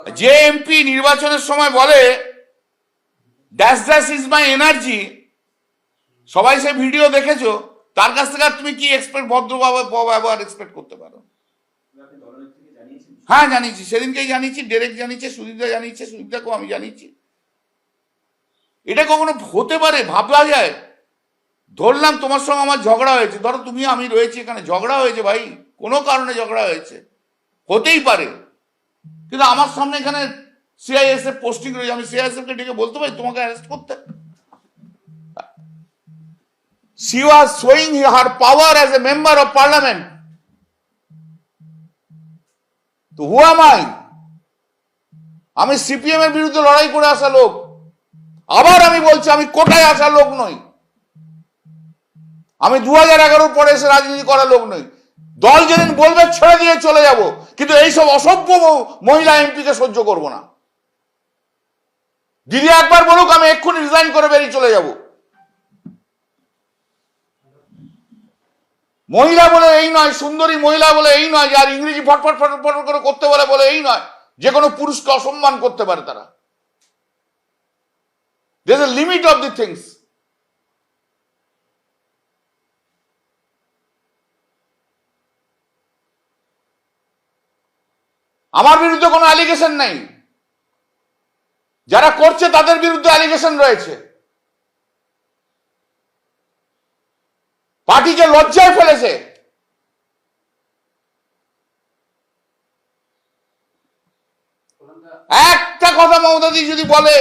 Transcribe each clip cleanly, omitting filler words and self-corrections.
যে এমপি নির্বাচনের সময় বলে dash dash is my energy, সবাই সে ভিডিও দেখেছো, তার কাছ থেকে তুমি কি এক্সপেক্ট, ভদ্র ব্যবহার এক্সপেক্ট করতে পারো? হ্যাঁ জানিয়েছি, সেদিনকেই জানিয়েছি, ডেরেক জানিয়েছে, সুদীপদা জানিয়েছে, সুদীপদাকেও আমি জানিয়েছি। এটা কখনো হতে পারে? ভাবলা যায়? ধরলাম তোমার সঙ্গে আমার ঝগড়া হয়েছে, ধরো তুমি আমি রয়েছি এখানে, ঝগড়া হয়েছে ভাই, কোনো কারণে ঝগড়া হয়েছে, হতেই পারে, কিন্তু আমার সামনে এখানে সিআইএসএফ পোস্টিং রয়েছে, আমি সিআইএসএফ কে ডেকে বলতে পারি তোমাকে অ্যারেস্ট করতে? She was showing her power as a member of parliament. তো who am I? আমি সিপিএম এর বিরুদ্ধে লড়াই করে আসা লোক, আবার আমি বলছি আমি কোটায় আসা লোক নই, আমি 2011 পরে এসে রাজনীতি করা লোক নই। দল যেদিন বলবে ছেড়ে দিয়ে চলে যাব, কিন্তু এইসব অসভ্য মহিলা এমপিকে সহ্য করব না। দিদি একবার বলুক আমি এক্ষুনি রিজাইন করে বেরিয়ে চলে যাব। মহিলা বলে এই নয়, সুন্দরী মহিলা বলে এই নয়, আর ইংরেজি ফটফট ফটফট করে করতে বলে এই নয়, যে কোনো পুরুষকে অসম্মান করতে পারে তারা। There is a limit of the things. আমার বিরুদ্ধে কোনো অ্যালিগেশন নাই, যারা করছে তাদের বিরুদ্ধে অ্যালিগেশন রয়েছে। পার্টিকে লজ্জায় ফেলেছে। একটা কথা মমতাদি যদি বলে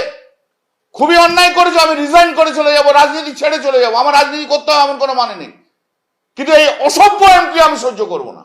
খুবই অন্যায় করেছো, আমি রিজাইন করে চলে যাব, রাজনীতি ছেড়ে চলে যাব, আমার রাজনীতি করতে হবে এমন কোনো মানে নেই, কিন্তু এই অসভ্য এমপি আমি সহ্য করব না।